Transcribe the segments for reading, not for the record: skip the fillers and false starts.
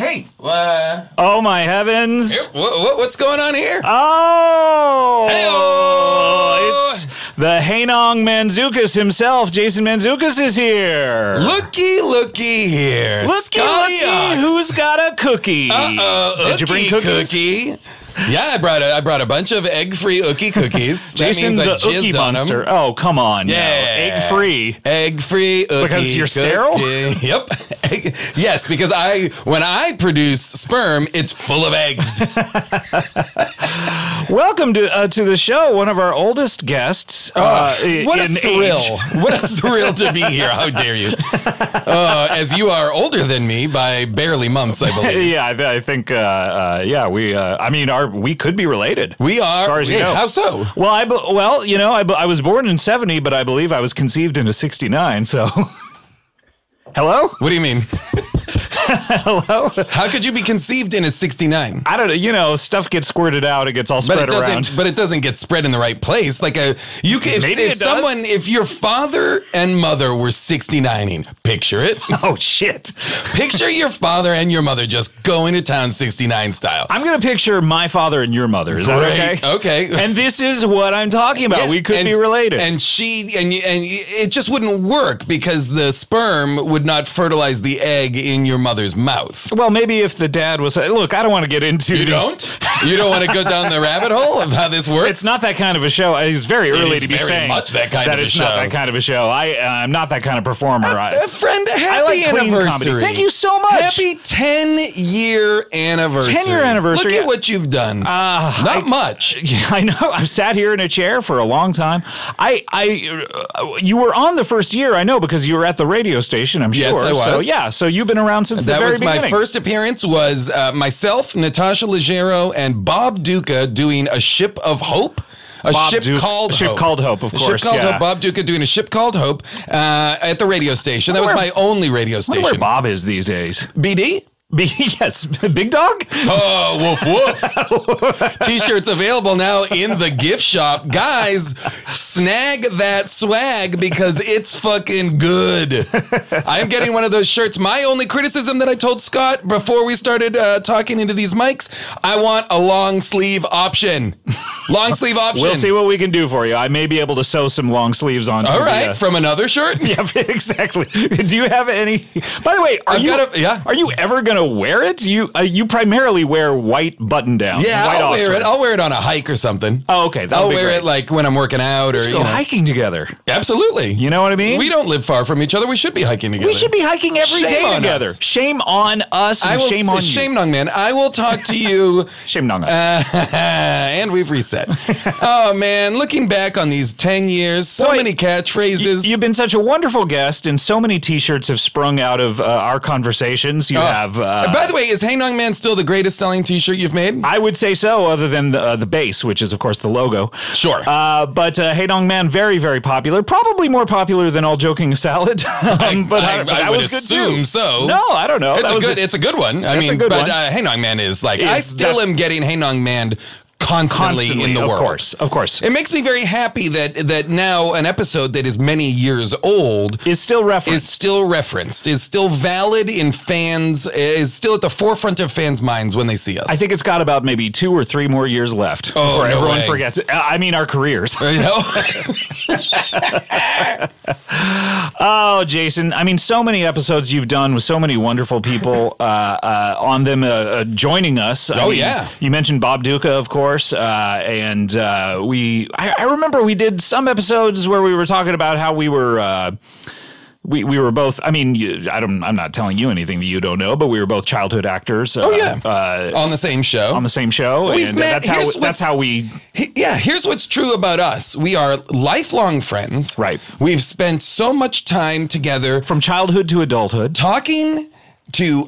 Hey. Oh, my heavens. What's going on here? Oh. Hey-o. It's the Hotdog Mantzoukas himself. Jason Mantzoukas is here. Looky here. Looky, who's got a cookie? Did you bring cookies? Cookie. Yeah, I brought a bunch of egg-free Ookie cookies. Jason, the Ookie monster. Oh, come on. Yeah. Egg-free. Egg-free Ookie. Because you're sterile? Yep. Yes, because when I produce sperm, it's full of eggs. Welcome to the show, one of our oldest guests. What a thrill. Age. What a thrill to be here. How dare you? As you are older than me by barely months, I believe. Yeah, I think, we could be related. We are. As far as you know. How so? Well, I was born in 70, but I believe I was conceived into 69, so... Hello? What do you mean? Hello? How could you be conceived in a 69? I don't know. You know, stuff gets squirted out. It gets all spread around. But it doesn't get spread in the right place. Like if your father and mother were 69ing, picture it. Oh, shit. Picture your father and your mother just going to town 69 style. I'm going to picture my father and your mother. Is that okay? Okay. And this is what I'm talking about. Yeah, we could be related. And it just wouldn't work because the sperm would not fertilize the egg in your mother's mouth. Well, maybe if the dad was... Look, I don't want to get into... You don't? You don't want to go down the rabbit hole of how this works? It's not that kind of a show. It's very early to be saying much that kind of a show. It's not that kind of a show. I'm not that kind of performer. Friend, happy anniversary. Thank you so much. Happy 10-year anniversary. 10-year anniversary. Look at what you've done. Not much. Yeah, I know. I've sat here in a chair for a long time. You were on the first year, I know, because you were at the radio station, I'm sure. Yes, I was. So, yeah, so you've been around since the very beginning. That was my first appearance was myself, Natasha Leggero, and Bob Duca doing A Ship of Hope. A ship called Hope, of course. A ship called Hope. Bob Duca doing A Ship Called Hope at the radio station. That was my only radio station. I wonder where Bob is these days. BD? Yes, Big Dog? Oh, woof, woof. T-shirts available now in the gift shop. Guys, snag that swag because it's fucking good. I'm getting one of those shirts. My only criticism that I told Scott before we started talking into these mics, I want a long sleeve option. Long sleeve option. We'll see what we can do for you. I may be able to sew some long sleeves on. All right, from another shirt? Yeah, exactly. Do you have any... By the way, are you ever going to wear it? You primarily wear white button downs. Yeah, I'll wear it. I'll wear it on a hike or something. Oh, okay. I'll wear it like when I'm working out or Let's go hiking together. Absolutely. You know what I mean? We don't live far from each other. We should be hiking together. We should be hiking every day together. Shame on us and shame on you. Shame Nong Man. I will talk to you. Shame Nong. And we've reset. Oh man, looking back on these 10 years, so many catchphrases. You've been such a wonderful guest, and so many T-shirts have sprung out of our conversations. You have. By the way, is Hey Nong Man still the greatest selling T-shirt you've made? I would say so, other than the base, which is of course the logo. Sure. But Hey Nong Man, very, very popular. Probably more popular than All Joking Salad. But that would was good assume too. So. No, I don't know. It's a good one. I mean, but Hey Nong Man is like I still am getting Hey Nong Man constantly in the world. Of course. It makes me very happy that now an episode that is many years old is still referenced, is still valid in fans, is still at the forefront of fans' minds when they see us. I think it's got about maybe 2 or 3 more years left before everyone forgets it. I mean, our careers. Oh, Jason, I mean, so many episodes you've done with so many wonderful people on them joining us. I mean, you mentioned Bob Duca, of course. I remember we did some episodes where we were talking about how we were we were both, I mean, I'm not telling you anything that you don't know, but we were both childhood actors. On the same show. On the same show. We've met. That's how we... Here's what's true about us. We are lifelong friends. Right. We've spent so much time together. From childhood to adulthood. Talking to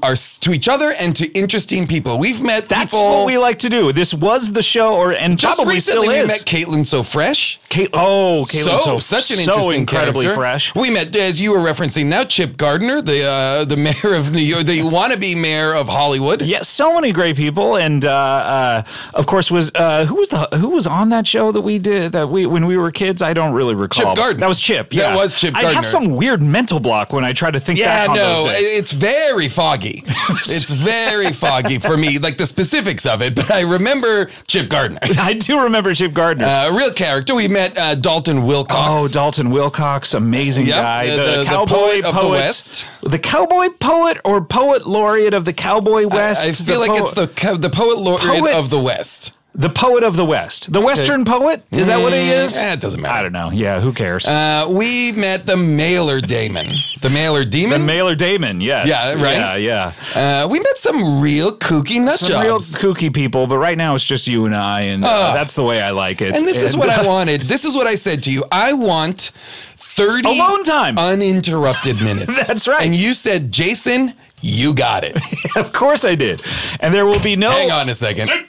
each other and to interesting people. We've met That's what we like to do. This was the show, and just probably recently still is. We met Caitlin So Fresh. Caitlin such an interesting incredibly character. Fresh. We met, as you were referencing now, Chip Gardner, the mayor of New York, the wannabe mayor of Hollywood. Yes, so many great people, and of course who was on that show that we did when we were kids? I don't really recall. Chip Gardner. That was Chip. Yeah, that was Chip Gardner. I have some weird mental block when I try to think back on those days. It's very very foggy. It's very foggy for me, like the specifics of it, but I remember Chip Gardner. I do remember Chip Gardner. A real character. We met Dalton Wilcox. Oh, Dalton Wilcox, amazing guy. The cowboy poet of the West. The cowboy poet or poet laureate of the Cowboy West? I feel like it's the poet laureate of the West. The poet of the West. The Western poet? Is that what he is? It doesn't matter. I don't know. Yeah, who cares? We met the Mailer Damon. The Mailer Demon? The Mailer Damon, yes. Yeah, right? Yeah. We met some real kooky nut Some real jobs. kooky people, but right now it's just you and I, and that's the way I like it. And this is what I wanted. This is what I said to you. I want 30 alone time. Uninterrupted minutes. That's right. And you said, Jason, you got it. Of course I did. And there will be no... Hang on a second. Hot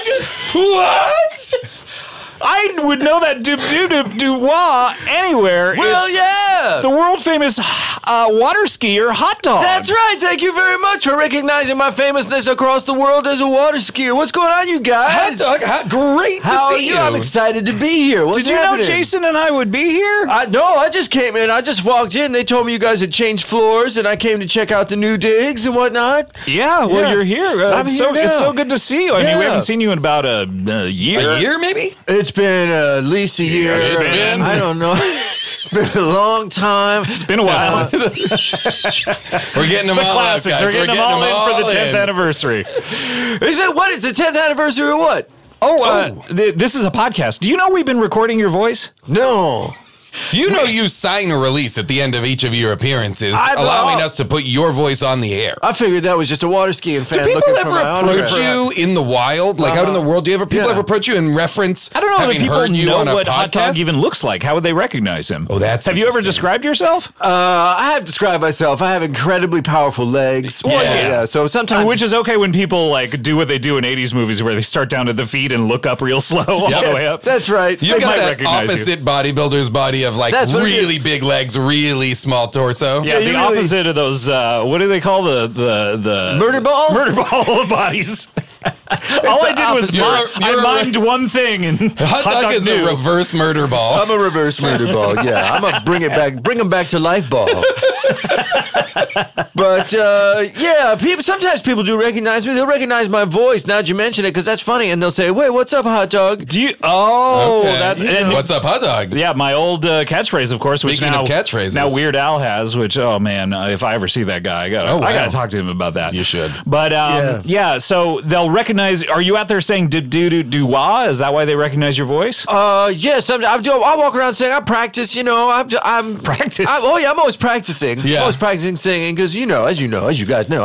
dog? What? I would know that do-do-do-do-wah anywhere. Well, It's yeah. the world-famous water skier, Hotdog. That's right. Thank you very much for recognizing my famousness across the world as a water skier. What's going on, you guys? Hot dog, great to How are see you? you. I'm excited to be here. What's Did you happening? know Jason and I would be here? I just came in. I just walked in. They told me you guys had changed floors, and I came to check out the new digs and whatnot. Yeah, well, Yeah. you're here. I'm It's here now. It's so good to see you. I mean, we Yeah. haven't seen you in about a year. A year, maybe? It's been at least a year. It's been. I don't know. It's been a long time. It's been a while. We're getting them all out, Classics. guys. We're getting them all in for the 10th in. anniversary. Is it what? It's the 10th anniversary or what? This is a podcast. Do you know we've been recording your voice? No. You know you sign a release at the end of each of your appearances, I know. allowing us to put your voice on the air. I figured that was just a water skiing fan Do people looking for ever my approach autograph. you in the wild, like out in the world? Do you ever people Yeah. ever approach you and reference? I don't know having that people heard you know on a what Hot Dog podcast? even looks like. How would they recognize him? Oh, that's Have you ever interesting. described yourself? I have described myself. I have incredibly powerful legs. Well, yeah. So sometimes, Which is okay when people like do what they do in 80s movies where they start down at the feet and look up real slow all Yep. the way up. that's right. You've They got might that recognize you. opposite bodybuilder's body of like That's what it really big legs, really small torso. Yeah, you the really- opposite of those. What do they call the Murder ball? Murder ball bodies. All I did was opposite. You're a- I mimed one thing and Hot dog is knew. a reverse murder ball. I'm a reverse murder ball. Yeah, I'm a bring them back to life ball. But yeah, sometimes people do recognize me. They'll recognize my voice. Now that you mention it, because that's funny, and they'll say, "Wait, what's up, Hot Dog?" Do you? Oh, Okay. that's and, What's up, hot dog? yeah, my old catchphrase, of course. Speaking which now, of catchphrases. now Weird Al has. Which if I ever see that guy, I Oh, wow. gotta talk to him about that. You should. But yeah. So they'll recognize. Are you out there saying do wah? Is that why they recognize your voice? Yes, I walk around saying I practice. You know, I'm Practice? I'm always practicing. Yeah. I'm always practicing singing because as you guys know,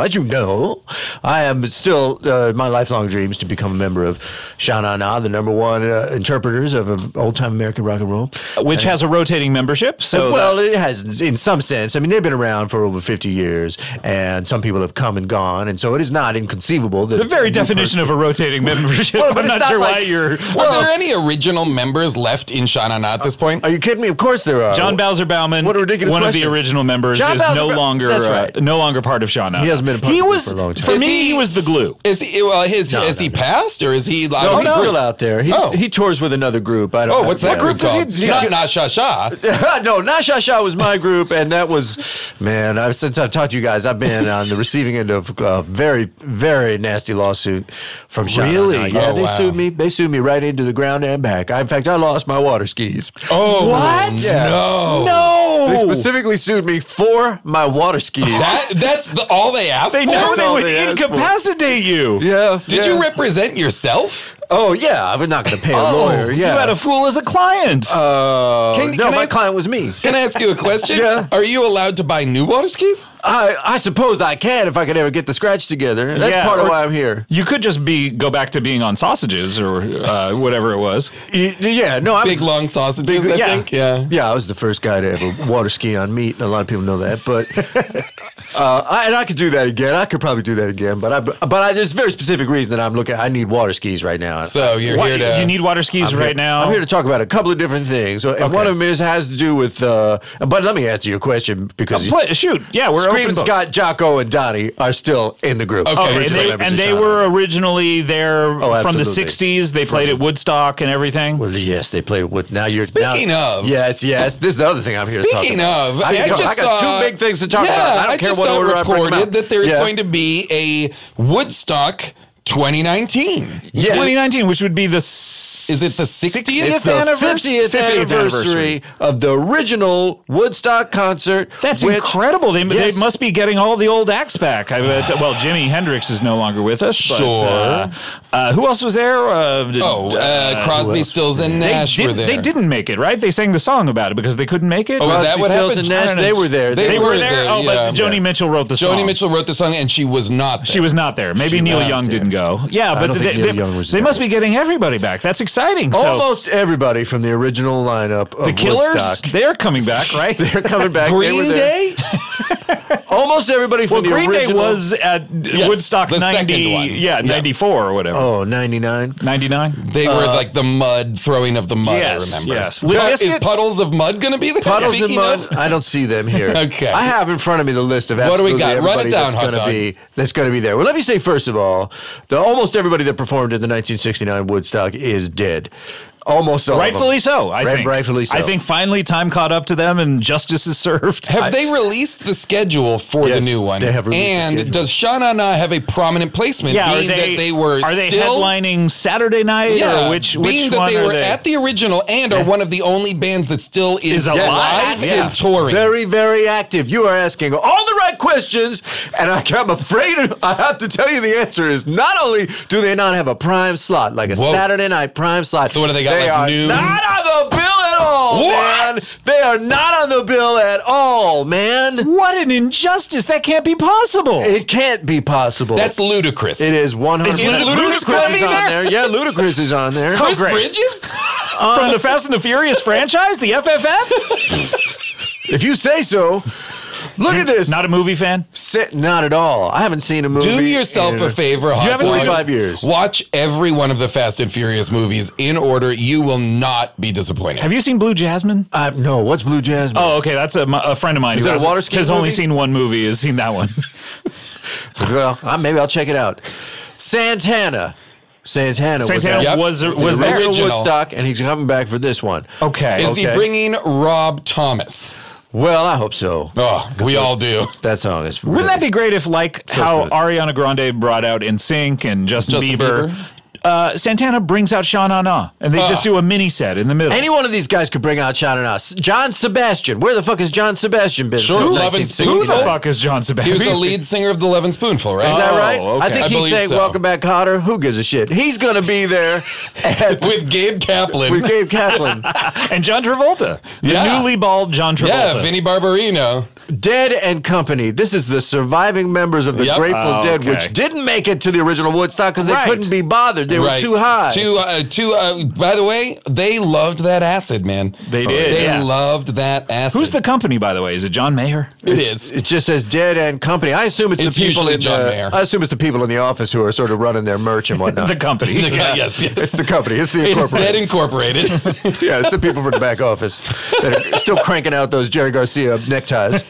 I am still my lifelong dreams to become a member of Sha Na Na, the number one interpreters of old time American rock and roll. Which has a rotating membership. So Well, it has in some sense. I mean, they've been around for over 50 years, and some people have come and gone, and so it is not inconceivable that the very definition of a rotating membership. Well, but I'm it's not sure not why like- you're. Are there any original members left in Sha Na Na at this point? Are you kidding me? Of course there are. John Bowser Bauman, What a ridiculous one of question. the original members, John is Bowser no Ba- longer That's right. no longer part of Shaw now. He hasn't been a part of it for a long time. For Is me, he- he was the glue. Is he? Well, has he passed or is he? No, he's still out there. Oh. He tours with another group. I don't Oh, know. what's that Yeah. group does he- called? he- Not Nah Sha Sha. No, Nah Sha Sha was my group, and that was, man, since I've talked to you guys, I've been on the receiving end of a very, very nasty lawsuit from Sha Na Na. Really? Yeah, Oh, they wow. sued me. They sued me right into the ground and back. In fact, I lost my water skis. Oh, What? Yeah. No. No, They specifically sued me for my water skis. That's all they asked they for? know That's they all would they asked for. incapacitate you. Yeah. Did you represent yourself? Oh, yeah. I was not going to pay a lawyer. You Yeah. had a fool as a client. Can my I- client was me. Can I ask you a question? Yeah. Are you allowed to buy new water skis? I suppose I can if I could ever get the scratch together. That's Yeah, part of or- why I'm here. you could just go back to being on sausages or whatever it was. Yeah, no, I'm Big long sausages, I yeah. think. Yeah. Yeah, I was the first guy to ever water ski on meat, and a lot of people know that. But I could do that again. I could probably do that again. But there's a very specific reason that I need water skis right now. on. So you're here to. You need water skis right now. I'm here to talk about a couple of different things. So, and one of them has to do with. But let me answer your question because shoot. Yeah, we're Screaming open book. Scott, Jocko, and Donnie are still in the group. Okay. And they were originally there from the absolutely. 60s. They played at Woodstock and everything. Well, yes, they played with. Now you're Speaking of. Yes. This is the other thing I'm here to talk about. Speaking of, I got two big things to talk about. I don't care what order I bring them reported out. that there's going to be a Woodstock 2019. Yes. 2019, which would be the Is it the 60th? It's the 50th anniversary of the original Woodstock concert. That's which- incredible. They Yes. must be getting all the old acts back. I bet. Well, Jimi Hendrix is no longer with us. But, Sure. who else was there? Crosby, Stills, and Nash were there. They didn't make it, right? They sang the song about it because they couldn't make it. Oh, is that Crosby, what Stills, happened? and Nash, I don't know. they were there. They They were were there. there, Oh, but yeah. Joni Mitchell wrote the song. Joni Mitchell wrote the song, and she was not there. She was not there. Maybe Neil not Young there. didn't go. Yeah, but don't think Neil Young was they there. must be getting everybody back. That's exciting. So Almost everybody from the original lineup of the Killers, Woodstock. they're coming back, right? They're coming back. They were Green there. Day? Almost everybody from Well, the Green original. Day was at Woodstock the 90, second one. yeah, 94 or whatever. Oh, 99. 99? They were like the mud, throwing of the mud, Yes, I remember. yes. Limp Is Bizkit? Puddles of Mud going to be there? Puddles and Speaking Mud. of- I don't see them here. Okay. I have in front of me the list of What do we absolutely got? Run it everybody down, that's going to Hotdog. that's going to be there. Well, let me say first of all, almost everybody that performed at the 1969 Woodstock is dead. Almost all Rightfully of them. so, I think. Rightfully so. I think finally time caught up to them and justice is served. Have they released the schedule for the Yes, new one? they have released the And schedule. does Sha Na Na have a prominent placement? Yeah, being that they were are they still headlining Saturday night Yeah, or which being that one they are were they? at the original and are one of the only bands that still is alive, yeah. and touring. Very, very active. You are asking all the right questions, and I'm afraid I have to tell you the answer is not only do they not have a prime slot, like a Whoa. Saturday night prime slot. So what do they got, They like are noon? not on the bill at all, What? man. They are not on the bill at all, man. What an injustice. That can't be possible. It can't be possible. That's ludicrous. It is 100%. Is Ludacris Ludacris is there? on there. Yeah, Ludacris is on there. Chris great. Bridges? From the Fast and the Furious franchise, the FFF? If you say so. Look at this. Not a movie fan? Not at all. I haven't seen a movie. Do yourself in a favor, You haven't Hotdog. seen 45 years. Watch every one of the Fast and Furious movies in order. You will not be disappointed. Have you seen Blue Jasmine? No, what's Blue Jasmine? Oh, okay. That's a friend of mine Is who that a water ski has only movie? seen one movie, has seen that one. Well, maybe I'll check it out. Santana Santana Yep. was the there. original Woodstock, and he's coming back for this one. Okay. Is he bringing Rob Thomas? Well, I hope so. Oh, we all do. That song is. Wouldn't that be great if, like how smooth. Ariana Grande brought out NSYNC and Justin Justin Bieber, Santana brings out Sha Na Na, and they just do a mini set in the middle. Any one of these guys could bring out Sha Na Na. John Sebastian. Where the fuck has John Sebastian been? Sure, since Love and 1969? Who the 69. fuck is John He Sebastian? was the lead singer of the Levin Spoonful, right? Is that right? okay. I think I he believe sang so. "Welcome Back, Kotter." Who gives a shit? He's gonna be there With Gabe Kaplan. with Gabe Kaplan. And John Travolta. The Yeah. newly bald John Travolta. Yeah, Vinnie Barbarino. Dead and Company. This is the surviving members of the Yep. Grateful Dead, okay. which didn't make it to the original Woodstock because they Right. couldn't be bothered. They were Right. too high. By the way, they loved that acid, man. They did, They yeah. loved that acid. Who's the company, by the way? Is it John Mayer? It is. It just says Dead and Company. I assume it's It's the people usually in John Mayer. I assume it's the people in the office who are sort of running their merch and whatnot. The company. Yes, yes. It's the company. It's the It's incorporated. Dead Incorporated. Yeah, it's the people from the back office that are still cranking out those Jerry Garcia neckties.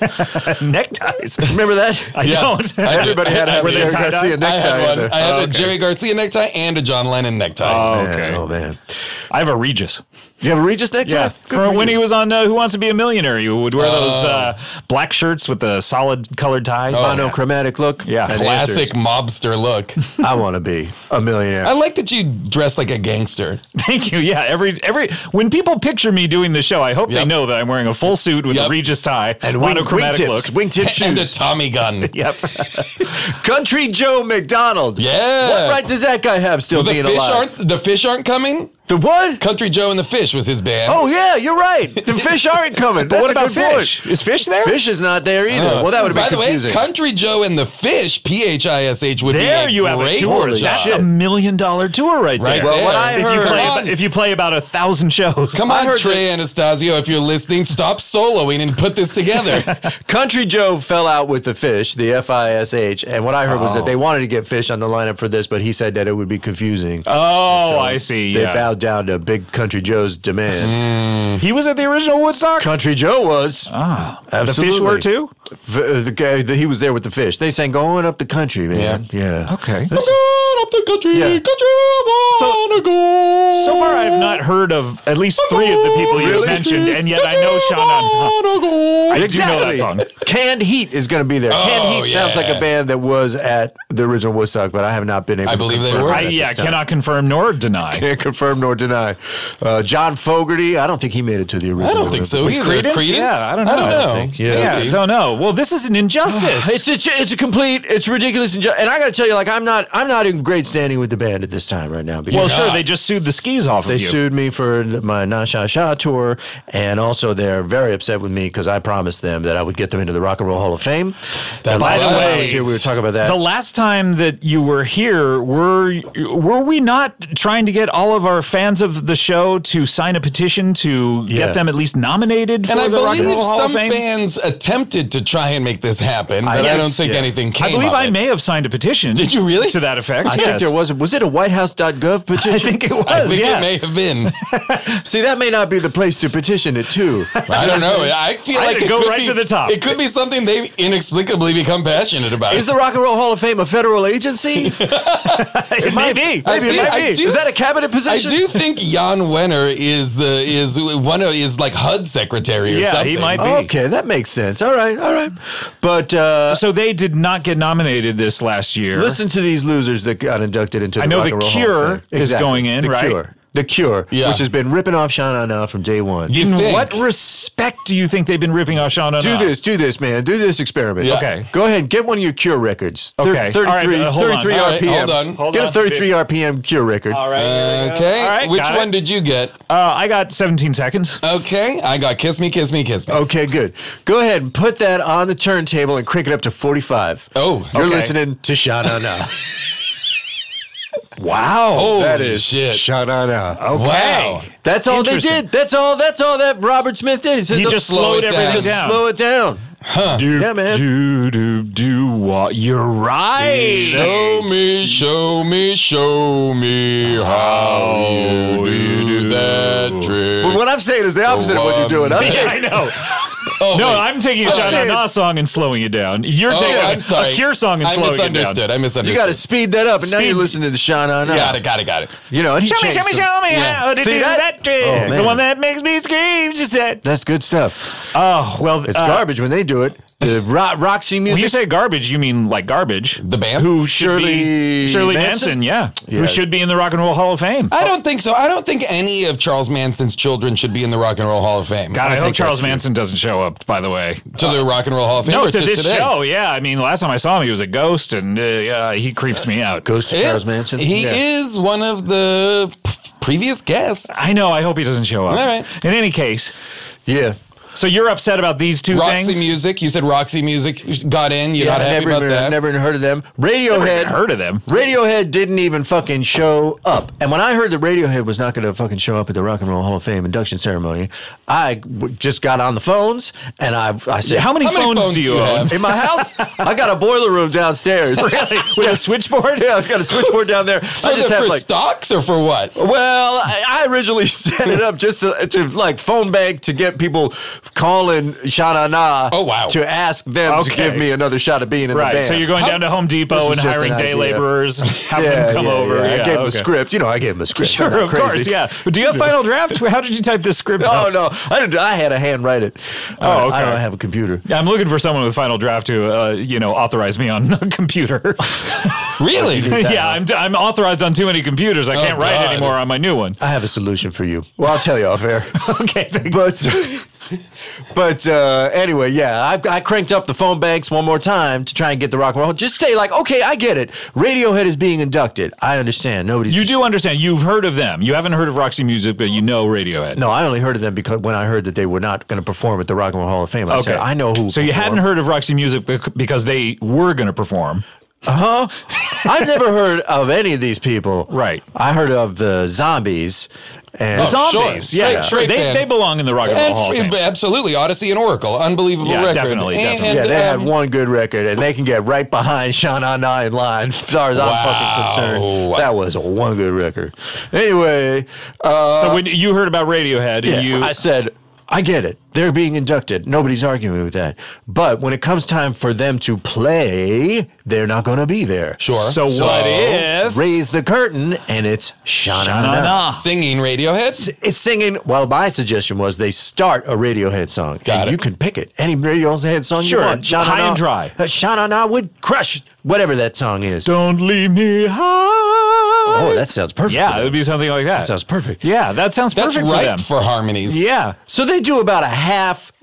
Neckties. Remember that? I Yeah. don't. Everybody had to have Were a they Jerry tie-dye? Garcia I necktie. had one. in there. I had a okay. Jerry Garcia necktie and a John Lennon necktie. Oh, Man, okay. oh man, I have a Regis. you have a Regis necktie? Yeah, Good from for when you. he was on Who Wants to Be a Millionaire, you would wear those black shirts with the solid colored ties. monochromatic look. Yeah. And Classic answers, mobster look. I want to be a millionaire. I like that you dress like a gangster. Thank you. Yeah, every when people picture me doing the show, I hope they Yep. know that I'm wearing a full suit with Yep. a Regis tie and monochromatic wingtips, look. wingtip And a shoes. Tommy gun. Yep. Country Joe McDonald. Yeah. What right does that guy have still the being fish alive? aren't coming? The what? Country Joe and the Fish was his band. Oh, yeah, you're right. The Fish aren't coming. That's What a about good Fish? point. Is Fish there? Fish is not there either. Well, that would have By been the confusing. way, Country Joe and the Fish, PHISH, would There be a you have a great tour. job. That's $1 million tour right Right there. Well, what there. I If heard- you, Come on. if you play about 1,000 shows. Come I on, heard Trey Anastasio, if you're listening, stop soloing and put this together. Country Joe fell out with the Fish, the FISH, and what I heard was that they wanted to get Fish on the lineup for this, but he said that it would be confusing. Oh, I see. They Yeah. bowed down to Big Country Joe's demands. He was at the original Woodstock? Country Joe was. Ah, Absolutely. The Fish were too? The guy, he was there with the Fish. They sang "Going Up the Country," man. Yeah. Okay. Going up the country, Yeah. country, I wanna go. So far, I have not heard of at least 3 of the people you Really? mentioned, and yet I know Sean. I do know that song. Canned Heat is going to be there. Canned Heat sounds like a yeah. band that was at the original Woodstock, but I have not been able I to believe they confirm were. that at Yeah, this time. cannot confirm nor deny. Can't confirm nor deny. John Fogerty, I don't think he made it to the original. I don't think so either. Credence? Yeah, I don't know. I don't know. think, yeah. Yeah, Maybe. don't know. Well, this is an injustice. It's a complete, it's ridiculous, and I got to tell you, like I'm not in great standing with the band at this time right now. Because well, sure, they just sued the skis off they of you. sued me for my Na Sha Sha tour, and also they're very upset with me because I promised them that I would get them into the Rock and Roll Hall of Fame. That's By the right. way, we were talking about that. The last time that you were here, were we not trying to get all of our fans of the show to sign a petition to Yeah. get them at least nominated for And I the Rock and believe Roll Hall some of Fame? fans attempted to try and make this happen, but I yes, don't think yeah. anything came I believe of I it. may have signed a petition. Did you really? To that effect, I yes. think there was it a whitehouse.gov petition? I think it was, I think yeah. it may have been. See, that may not be the place to petition it too. I don't know. I feel I like could it go could right be, to the top. It could be something they inexplicably become passionate about. Is the Rock and Roll Hall of Fame a federal agency? It may be. I It feel- may I be. do- Is that a cabinet I position? do think Jan Wenner is like HUD secretary or Yeah, something. he might be. Okay, that makes sense. All right. But So they did not get nominated this last year. listen to these losers that got inducted into the I know Rock The and Roll Cure Hall of Fame. is going in, the right? Cure. The Cure, Yeah. which has been ripping off Sha Na from day one. You In think? what respect do you think they've been ripping off Sean? Do this, man. Do this experiment. Yeah. Okay. Go ahead and get one of your Cure records. Okay. 33, All right, hold on. 33 All right, RPM. hold on. Hold Get on. a 33 RPM Cure record. All right. here we go. Okay. All right, Which got one it. did you get? I got 17 seconds. Okay. I got Kiss Me, Kiss Me, Kiss Me. Okay, good. Go ahead and put that on the turntable and crank it up to 45. Oh, You're okay. listening to Sha Na. Wow. Holy That is shit. Sha Na. Okay. Wow. That's all they Interesting. did. That's all that Robert Smith did. He said, He "Let's just slow slowed it everything down. just down. slow it down. Yeah, man. You're right. Show me, show me, show me how you do that trick. But what I'm saying is the opposite of what you're doing. I'm Yeah, saying, I know. Oh, No, wait. I'm taking a So- Sha Na song and slowing it down. You're Oh, taking I'm sorry. a Cure song and I slowing it down. misunderstood. I misunderstood. you got to speed that up, and now Speed. you're listening to the Sha Na. Got it. You know, and he Show me, changed show me, some- show me Yeah. how to See do that? that trick. Oh, The man. one that makes me scream, she said. That's good stuff. Oh, well. It's garbage when they do it. The Roxy When music. you say garbage, you mean like garbage. The band? Who should be Shirley Manson, yeah. Yeah. Who should be in the Rock and Roll Hall of Fame. I don't think so. I don't think any of Charles Manson's children should be in the Rock and Roll Hall of Fame. God, I hope think Charles that's true. Manson doesn't show up, by the way. To the Rock and Roll Hall of Fame No, or to this today? show, yeah. I mean, last time I saw him, he was a ghost, and he creeps me out. Goes to Yeah. Charles Manson. He Yeah. is one of the previous guests. I know. I hope he doesn't show up. All right. In any case, Yeah. so you're upset about these two Roxy things? Music. You said Roxy Music got in. You're Yeah, not happy about that. never even heard of them. Never Radiohead. even heard of them. Radiohead didn't even fucking show up. And when I heard that Radiohead was not going to fucking show up at the Rock and Roll Hall of Fame induction ceremony, I just got on the phones and I said, How many phones do you own? have? in my house, I got a boiler room downstairs. Really? With a switchboard? Yeah, I've got a switchboard down there. For stocks or for what? Well, I originally set it up just to like phone bank to get people calling Sha Na. Oh, wow. To ask them to Okay. give me another shot of being in the Right. band. So you're going down to Home This Depot was and just hiring an day idea. laborers, having them come over. I Yeah, gave him a okay. script. You know, I gave him a script. I'm Sure, not of crazy. course, yeah. But do you have Final Draft? How did you type this script Oh up? no, I didn't. I had a hand write it. Oh, okay. I don't have a computer. Yeah, I'm looking for someone with Final Draft to, authorize me on a computer. Really? Yeah, I'm authorized on too many computers. I can't write God. anymore on my new one. I have a solution for you. Well, I'll tell you off air. Okay, thanks. But But anyway, yeah, I cranked up the phone banks one more time to try and get the rock and roll. Just say like, okay, I get it. Radiohead is being inducted. I understand. You do understand. You've heard of them. You haven't heard of Roxy Music, but you know Radiohead. No, I only heard of them because when I heard that they were not going to perform at the Rock and Roll Hall of Fame, I said, I know who. So you hadn't heard of Roxy Music because they were going to perform. I've never heard of any of these people. Right. I heard of the Zombies. And Zombies, sure. yeah. Great They belong in the Rock and Roll Hall of Fame. Absolutely. Odyssey and Oracle. Unbelievable record. Definitely. yeah, they had one good record, and they can get right behind Sha Na Na in line, as far as I'm fucking concerned. That was one good record. Anyway. So when you heard about Radiohead, and I said, I get it. They're being inducted. Nobody's arguing with that. But when it comes time for them to play, they're not going to be there. Sure. So what if... Raise the curtain, and it's Sha Na Na. Singing Radiohead? It's singing... Well, my suggestion was they start a Radiohead song. Got it. You can pick it. Any Radiohead song you want. High and Dry. Sha Na Na would crush whatever that song is. Don't leave me high. Oh, that sounds perfect. Yeah, it would be something like that. That sounds perfect. Yeah, that sounds perfect for them. That's ripe for harmonies. Yeah. So they do about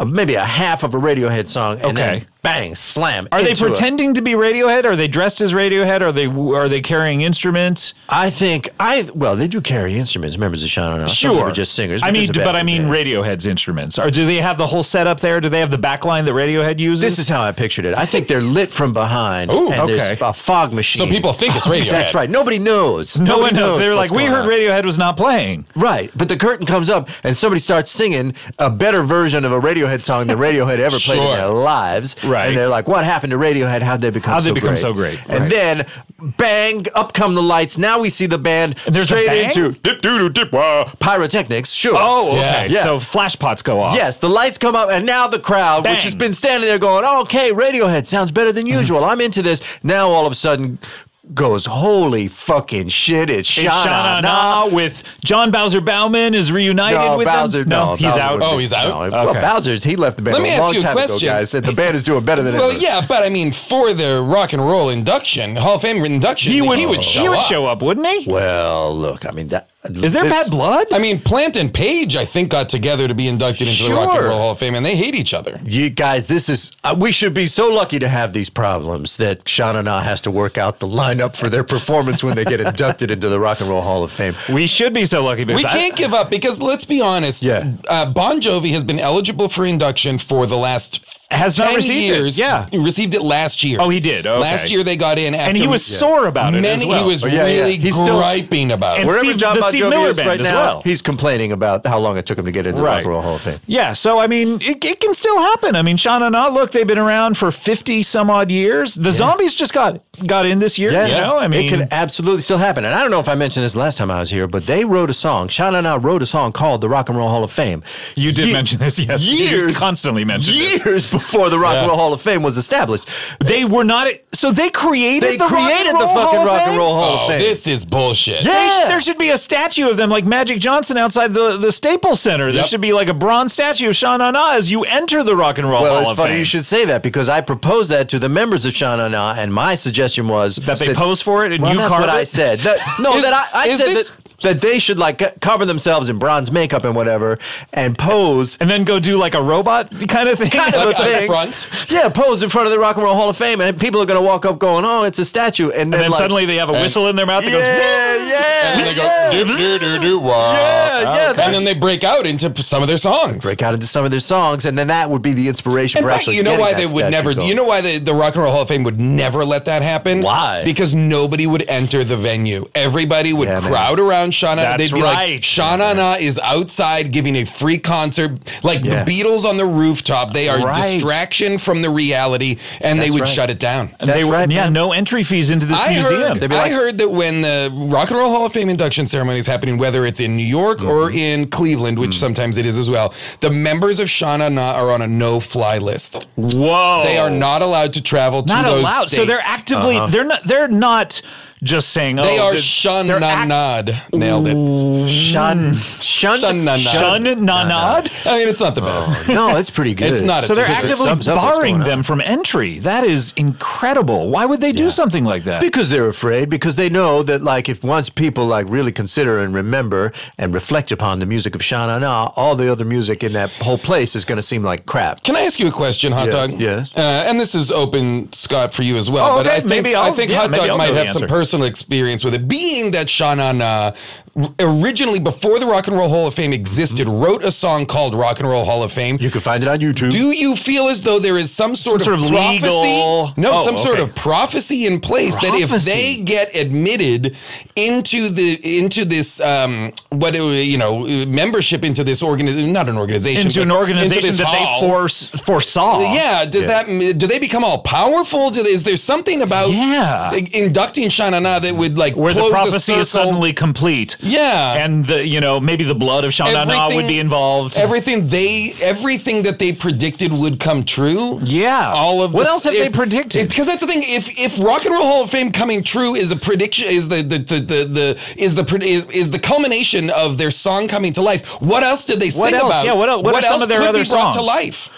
maybe a half of a Radiohead song, and then bang, slam. Are they pretending to be Radiohead? Are they dressed as Radiohead? Are they carrying instruments? I think they do carry instruments. Members of Sha Na Na. Sure, Some are just singers. But Radiohead's instruments. Or do they have the whole setup there? Do they have the backline that Radiohead uses? This is how I pictured it. I think they're lit from behind, there's a fog machine. So people think it's Radiohead. That's right. Nobody knows. No one knows. They're like, we heard Radiohead was not playing. Right, but the curtain comes up and somebody starts singing a better version of a Radiohead song than Radiohead ever played in their lives. Right. And they're like, what happened to Radiohead? How'd they become so great? And then, bang, up come the lights. Now we see the band straight into pyrotechnics. Sure. Oh, okay. Yeah. So flash pots go off. Yes, the lights come up, and now the crowd, which has been standing there going, okay, Radiohead sounds better than usual. I'm into this. Now all of a sudden goes, holy fucking shit, it's Sha Na Na with John Bowser Bauman is reunited with them. No, he's out. Oh, he's out? No. Okay. Well, Bowser's, he left the band a long time ago, guys. And the band is doing better than ever. Well, yeah, but I mean, for the rock and roll induction, Hall of Fame induction, he would show up, wouldn't he? Well, look, I mean, is there bad blood? I mean, Plant and Page, I think, got together to be inducted into the Rock and Roll Hall of Fame, and they hate each other. You guys, this is, we should be so lucky to have these problems that Sha Na Na has to work out the lineup for their performance when they get inducted into the Rock and Roll Hall of Fame. We should be so lucky. We can't give up because, let's be honest, Bon Jovi has been eligible for induction for the last has not received years. It. Yeah, he received it last year. Oh, he did. Okay. Last year they got in, after and he was sore about it. As well. He was really griping about it. And wherever John Bon Jovi is right now, well. he's complaining about how long it took him to get into the Rock and Roll Hall of Fame. Yeah, so I mean, it can still happen. I mean, Sha Na Na, look, they've been around for 50 some odd years. The Zombies just got in this year. Yeah, you know, I mean, it could absolutely still happen. And I don't know if I mentioned this last time I was here, but they wrote a song. Sha Na Na wrote a song called the Rock and Roll Hall of Fame. You did mention this, yes. You constantly mention this. Years before the Rock and Roll Hall of Fame was established. They were not. So they created the fucking Rock and Roll Hall of Fame. This is bullshit. Yeah. There should be a statue of them like Magic Johnson outside the Staples Center. There should be like a bronze statue of Sha Na Na as you enter the Rock and Roll Hall of Fame. Well, it's funny you should say that because I proposed that to the members of Sha Na Na, and my suggestion was that they pose for it and you that's carve what it? I said. I said that they should like cover themselves in bronze makeup and whatever and pose. And then go do like a robot kind of thing? Front. Yeah, pose in front of the Rock and Roll Hall of Fame, and people are going to walk up going, oh, it's a statue. And then like, suddenly they have a whistle in their mouth that goes, and then they go, and then they break out into some of their songs. And then that would be the inspiration for actually getting why that they would never, going. you know why the Rock and Roll Hall of Fame would never let that happen? Why? Because nobody would enter the venue. Everybody would crowd around Sha Na Na. They'd be like, Sha Na Na is outside giving a free concert, like the Beatles on the rooftop. They are distraction from the reality, and they would shut it down. No entry fees into this museum. I heard that when the Rock and Roll Hall of Fame induction ceremony is happening, whether it's in New York or in Cleveland, which sometimes it is as well, the members of Sha Na Na are on a no-fly list. Whoa! They are not allowed to travel to those states. So they're actively they're not just saying, They are they're shun-na-nod. Nailed it. Shun-na-nod? I mean, it's not the best. No, it's pretty good. It's not a So they're typical- actively sums up what's barring going them on. from entry. That is incredible. Why would they do something like that? Because they're afraid, because they know that, like, if once people, like, really consider and remember and reflect upon the music of Sha Na Na, all the other music in that whole place is going to seem like crap. Can I ask you a question, Hot Dog? yes. And this is open, Scott, for you as well. Oh, but okay. I think, Maybe I I'll- think yeah, Hot maybe Dog I'll might know the have some answer. personal experience with it. Being that Sha Na Na, originally before the Rock and Roll Hall of Fame existed, wrote a song called Rock and Roll Hall of Fame. You can find it on YouTube. Do you feel as though there is some sort of legal- prophecy? No, Oh, some sort okay. of prophecy in place that if Prophecy. they get admitted into this membership into this organization, not an organization, into an but organization into this that hall. they foresaw. Yeah, do they become all powerful? Is there something about inducting Sha Na Na that would like Where close the prophecy a circle? is suddenly complete. Yeah. And maybe the blood of Sha Na Na Everything- would be involved. Everything that they predicted would come true. Yeah. All of What this- else have they predicted? Because that's the thing. If Rock and Roll Hall of Fame coming true is a prediction, is the culmination of their song coming to life. What else did they sing else? about? Yeah, what are some of their could other be brought to songs? life?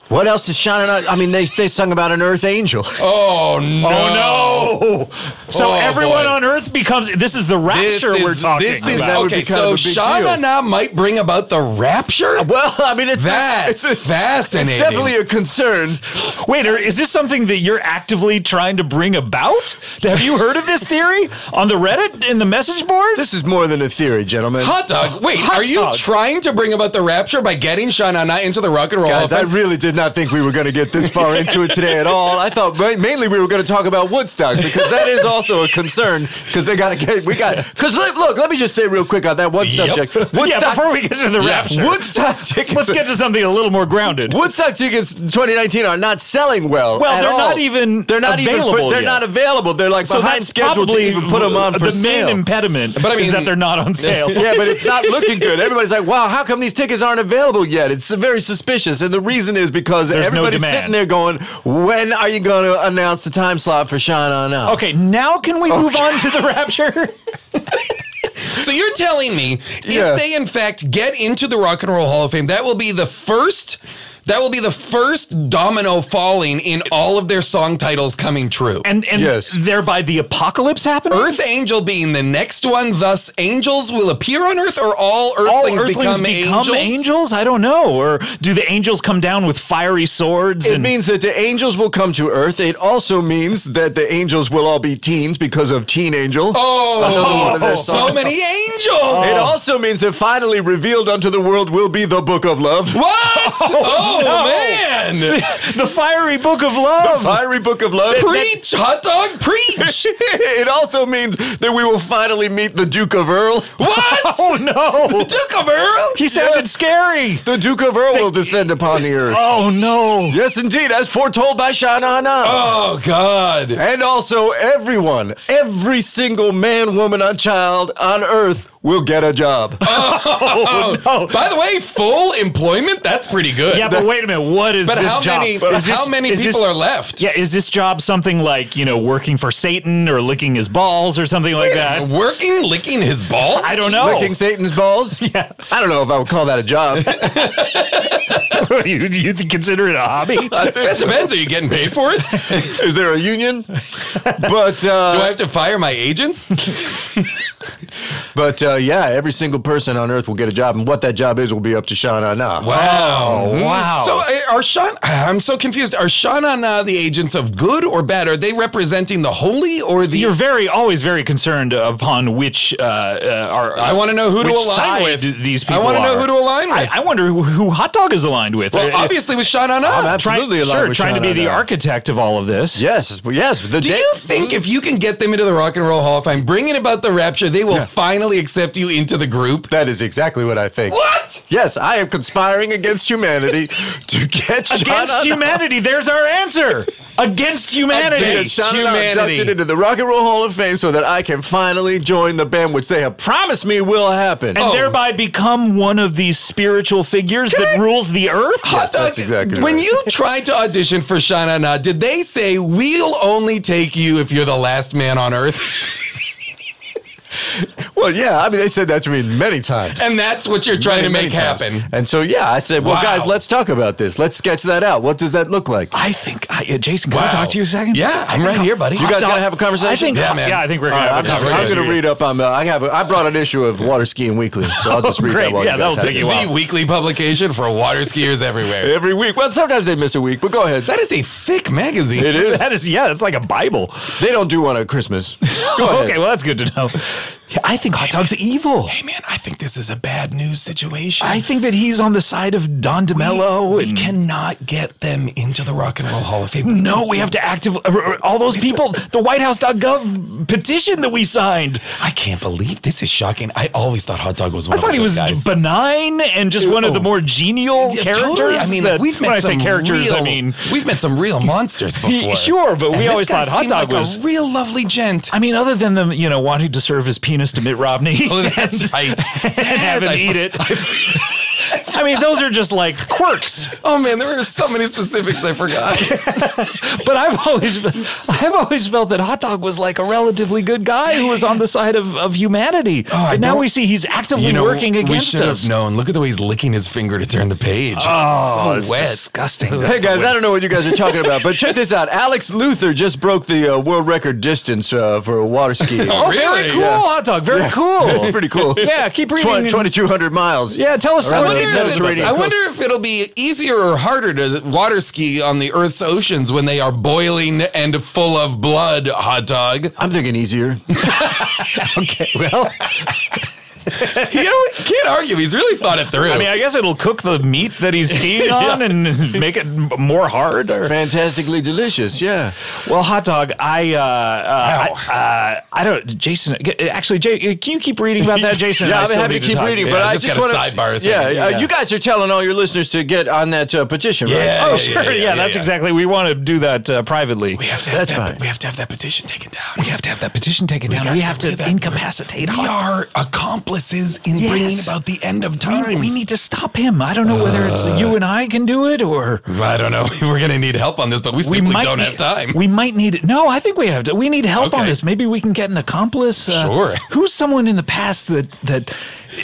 What else is Sha Na Na? I mean, they sung about an earth angel. Oh no! Oh no! So Oh, everyone boy. on Earth becomes. This is the rapture we're talking about. that would okay. be kind of So a big Sha Na deal. Na might bring about the rapture. Well, I mean, it's Fascinating. It's definitely a concern. Wait, is this something that you're actively trying to bring about? Have you heard of this theory on the Reddit in the message board? This is more than a theory, gentlemen. Hot Dog. Wait, Hot are you Dog. trying to bring about the rapture by getting Sha Na Na into the Rock and Roll Hall of Guys, I Fame? really did not think we were going to get this far into it today at all. I thought mainly we were going to talk about Woodstock because that is also a concern because because look, let me just say real quick on that one subject. Woodstock, yeah, before we get to the rapture, Woodstock tickets. let's get to something a little more grounded. Woodstock tickets 2019 are not selling well. Well, at they're all. not even They're not available even. They're yet. not available. They're like So behind that's schedule to probably even put them on for the sale. main impediment But I is mean- that they're not on sale. Yeah, but it's not looking good. Everybody's like, wow, how come these tickets aren't available yet? It's very suspicious. And the reason is because There's no everybody's demand. sitting there going, when are you going to announce the time slot for Sha Na Na? Okay, now can we move on to the rapture? So you're telling me Yeah. if they in fact get into the Rock and Roll Hall of Fame, that will be the first domino falling in all of their song titles coming true. And Yes. thereby the apocalypse happening? Earth Angel being the next one, thus angels will appear on Earth, or all All Earthlings, Earthlings become angels? I don't know. Or do the angels come down with fiery swords? It and means that the angels will come to Earth. It also means that the angels will all be teens because of Teen Angel. Oh, their so songs. many angels! It also means that finally revealed unto the world will be the Book of Love. What? Oh, no. man! the fiery book of love. Fiery Book of Love. Preach, Hot Dog, preach! It also means that we will finally meet the Duke of Earl. What? Oh no! Duke of Earl? He sounded scary. The Duke of Earl will descend upon the earth. Oh no! Yes, indeed, as foretold by Sha Na Na. Oh, God. And also, every single man, woman, and child on earth will get a job. Oh, By the way, full employment? That's pretty good. yeah, but wait a minute. What is But this how job? many, Is this- how many is people this- are left? Yeah, is this job something like, working for Satan or licking his balls or something like that? Working, licking his balls? I don't know. Licking Satan's balls? Yeah. I don't know if I would call that a job. you consider it a hobby? That depends. Are you getting paid for it? Is there a union? But Do I have to fire my agents? yeah, every single person on earth will get a job, and what that job is will be up to Sha Na Na. Wow. Wow. So I'm so confused. Are Sha Na Na the agents of good or bad? Are they representing the holy or the... You're always very concerned upon which I want to know who to which align side with. these people I want to know are. who to align with. I wonder who Hot Dog is aligned with. well, obviously with Sha Na Na. I'm absolutely aligned Sure, with trying to Sha be Na the Na. architect of all of this. Yes. Do you think if you can get them into the Rock and Roll Hall of Fame, bringing about the rapture, they will finally accept you into the group? That is exactly what I think. What? Yes, I am conspiring against humanity to get Against humanity. There's our answer. Against humanity. Against Shana humanity. inducted into the Rock and Roll Hall of Fame so that I can finally join the band, which they have promised me will happen. And thereby become one of these spiritual figures that rules the earth? Yes, that's exactly When right. you tried to audition for Shana Na, did they say, we'll only take you if you're the last man on earth? Well, yeah, I mean, they said that to me many times. And that's what you're trying to Many make times. happen. And so, yeah, I said, well, Wow. guys, let's talk about this. Let's sketch that out. What does that look like? I think, Jason, can I talk to you a second? Yeah, I'm right here, buddy. You guys going to have a conversation? I think, Yeah, man. I think we're going to have a I'm conversation. going to read up on. I brought an issue of Water Skiing Weekly, so I'll just read great. that. While Yeah, you guys that'll have take it. you a while. The weekly publication for water skiers everywhere. Every week. Well, sometimes they miss a week, but go ahead. That is a thick magazine. It is. That is, it's like a Bible. They don't do one at Christmas. Go ahead. Okay, well, that's good to know. Yeah, I think Hot Dog's evil. Hey, man, I think this is a bad news situation. I think that he's on the side of Don DeMello. We cannot get them into the Rock and Roll Hall of Fame. No, we have to actively, all those people, the WhiteHouse.gov petition that we signed. I can't believe this is shocking. I always thought Hot Dog was one I of thought the he was guys. benign and just one of the more genial Yeah, characters. totally. I mean, that, we've met when I say some characters, real, I mean we've met some real monsters before. Sure, but And we this always guy thought Hot seemed Dog like was a real lovely gent. I mean, other than them, wanting to serve his penis to Mitt Romney. Oh, that's right. And have him eat it. I mean, those are just like quirks. Oh man, there were so many specifics I forgot. But I've always felt that Hot Dog was like a relatively good guy who was on the side of humanity. And now we see he's actively working against we should us. have known. Look at the way he's licking his finger to turn the page. Oh, it's it's so wet. disgusting. Hey guys, I don't know what you guys are talking about, but check this out. Alex Luther just broke the world record distance for water skiing. Oh, Very really? cool, Hot Dog. Very cool. It's pretty cool. Yeah, keep reading. 2,200 miles. Yeah, tell us Around what the it is. Mediterranean I coast. wonder if it'll be easier or harder to water ski on the Earth's oceans when they are boiling and full of blood, Hot Dog. I'm thinking easier. Okay, well, You can't argue. He's really thought it through. I mean, I guess it'll cook the meat that he's skiing on and make it more hard. Or, Fantastically delicious, yeah. well, Hot Dog, I don't, Jason, actually, Jay, can you keep reading about that, Jason? Yeah, I I'm still happy need to keep talk. reading, Yeah, but I I just just got a want to. sidebar Yeah, saying, you guys are telling all your listeners to get on that petition, right? Yeah. Oh, sure. Yeah, that's exactly. We want to do that privately. we have to have That's that, fine. we have to have that petition taken down. We have to have that petition taken down. gotta We have get rid to of that. incapacitate We Hot are accomplices in bringing about the end of times. We need to stop him. I don't know whether it's you and I can do it or I don't know. We're going to need help on this, but we simply don't have time. We might need it. No, I think we have to. We need help on Okay. this. Maybe we can get an accomplice. Sure. Who's someone in the past that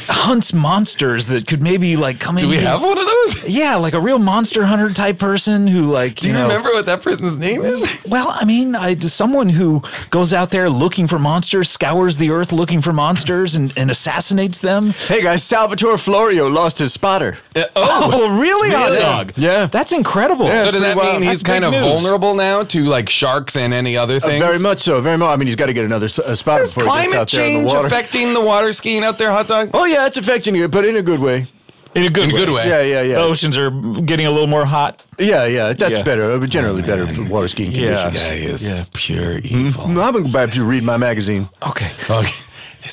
hunts monsters that could maybe like come in? Do we have one of those? Yeah, like a real monster hunter type person who like. Do you remember what that person's name is? Well, I mean, someone who goes out there looking for monsters, scours the earth looking for monsters, and assassinates them. Hey guys, Salvatore Florio lost his spotter. Oh, really, Hot Dog? Yeah. That's incredible. Yeah. So does that pretty mean wild. he's That's kind of big news. vulnerable now to like sharks and any other things? Very much so. Very much. I mean, he's got to get another spotter Is before he gets climate out there in change the water. affecting the water skiing out there, Hot Dog? Oh yeah, it's affecting you, but in a good way. In a In a good way. Yeah. The oceans are getting a little more hot. Yeah, that's Yeah. better. Generally better for water skiing. Yeah. This guy is pure evil. No, I'm going to go back to read my magazine. Okay. Okay.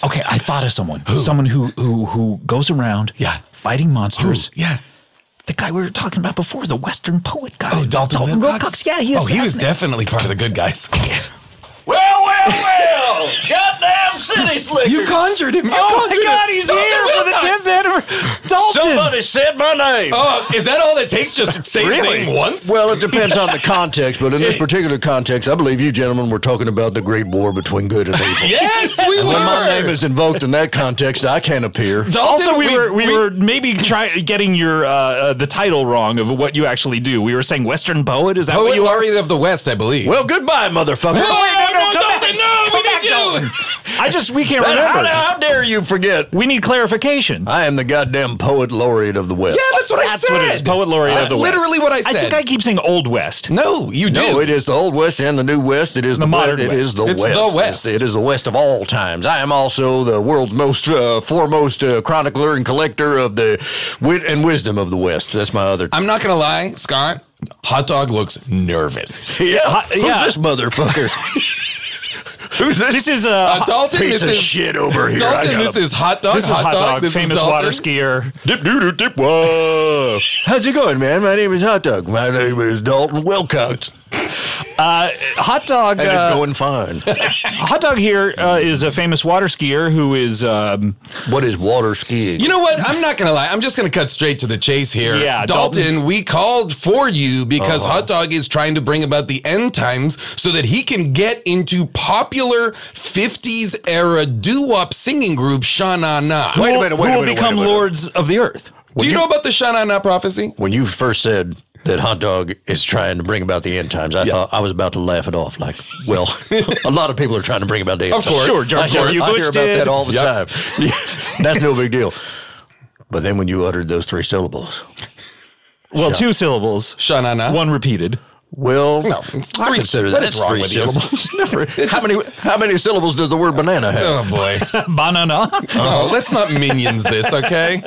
Okay, I thought of someone. Someone who goes around fighting monsters. Yeah. The guy we were talking about before, the Western poet guy. Oh, Dalton Wilcox? Yeah, he Oh, he was assassinated- definitely part of the good guys. Well! Goddamn city slickers! You conjured him. You Oh my conjured God, him. he's Dalton here for the Wilcox. 10th anniversary. Dalton! said my name. Oh, is that all it takes? Just say his name once? Well, it depends on the context, but in this particular context, I believe you gentlemen were talking about the great war between good and evil. Yes, we were. When my name is invoked in that context, I can't appear. Dalton, Also, we were maybe getting your the title wrong of what you actually do. We were saying Western poet. Is that what Poet you are? Laureate of the West, I believe. Well, goodbye, motherfucker. Dalton, no, we need you. We can't remember. How dare you forget? We need clarification. I am the goddamn poet laureate of the West. Yeah, that's what I That's said. what it is. Poet laureate That's of the West. literally what I said. I think I keep saying Old West. No, you do. No, it is the Old West and the New West. It is the modern West. It is the It's West. the West. It is the West of all times. I am also the world's most foremost chronicler and collector of the wit and wisdom of the West. That's my other. I'm not going to lie, Scott. Hot Dog looks nervous. Yeah. Yeah. Who's this motherfucker? Who's this? This is Dalton, piece this of is shit over here. Dalton, this is Hotdog. This is Hotdog, This is famous Dalton. water skier. Dip doo doo dip. Whoa. How's it going, man? My name is Hotdog. My name is Dalton Wilcox. Hotdog. And it's going fine. Hotdog here is a famous water skier who is. What is water skiing? You know what? I'm not going to lie. I'm just going to cut straight to the chase here. Yeah, Dalton, we called for you because Hotdog is trying to bring about the end times so that he can get into popular 50s era doo-wop singing group Sha Na Na. Wait a minute, who will become lords of the earth. Do you know about the Sha Na Na prophecy? When you first said that Hotdog is trying to bring about the end times, I thought I was about to laugh it off. Like, well, a lot of people are trying to bring about the end Of times. course. Sure, George I W. hear Bush about did. that all the time. Yeah, that's no big deal. But then when you uttered those 3 syllables, Well, 2 syllables. Sha Na Na. One repeated. well, No, it's I 3. consider What that is wrong 3 with you? syllables. Never, how many syllables does the word banana have? Oh, boy. Banana. Oh, let's not minions this, okay?